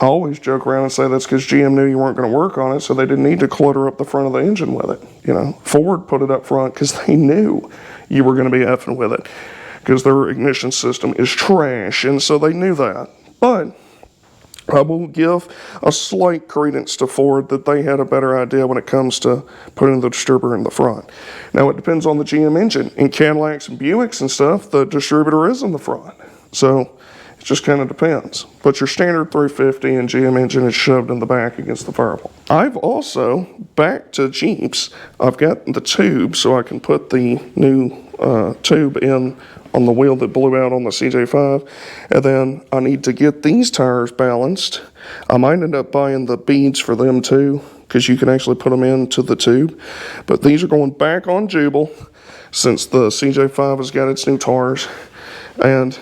I always joke around and say that's because GM knew you weren't going to work on it, so they didn't need to clutter up the front of the engine with it. You know, Ford put it up front because they knew you were going to be effing with it, because their ignition system is trash, and so they knew that. But I will give a slight credence to Ford that they had a better idea when it comes to putting the distributor in the front. Now, it depends on the GM engine. In Cadillacs and Buicks and stuff, the distributor is in the front. So it just kind of depends. But your standard 350 and GM engine is shoved in the back against the firewall. I've also, back to Jeeps, I've got the tube so I can put the new tube in on the wheel that blew out on the CJ5, and then I need to get these tires balanced. I might end up buying the beads for them too, because you can actually put them into the tube. But these are going back on Jubal since the CJ5 has got its new tires, and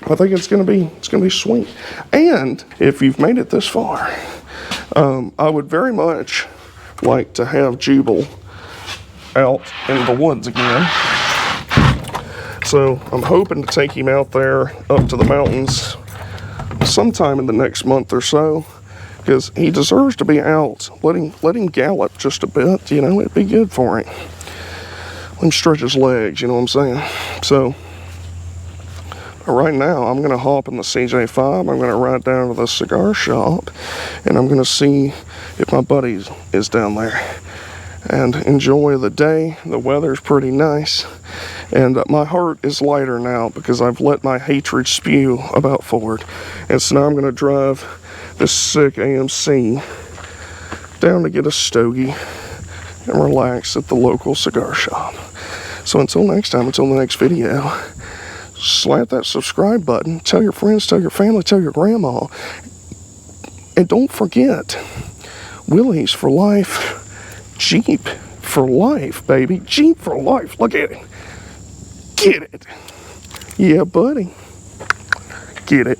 I think it's gonna be sweet. And if you've made it this far, I would very much like to have Jubal out in the woods again. So I'm hoping to take him out there up to the mountains sometime in the next month or so, because he deserves to be out. Let him gallop just a bit, you know, it'd be good for him. Let him stretch his legs, you know what I'm saying? So right now I'm gonna hop in the CJ5, I'm gonna ride down to the cigar shop, and I'm gonna see if my buddy is down there and enjoy the day. The weather's pretty nice, and my heart is lighter now because I've let my hatred spew about Ford. And so now I'm going to drive this sick AMC down to get a stogie and relax at the local cigar shop. So until next time, until the next video, slap that subscribe button, tell your friends, tell your family, tell your grandma, and don't forget, Willie's for life. Jeep for life, baby. Jeep for life. Look at it. Get it. Yeah, buddy. Get it.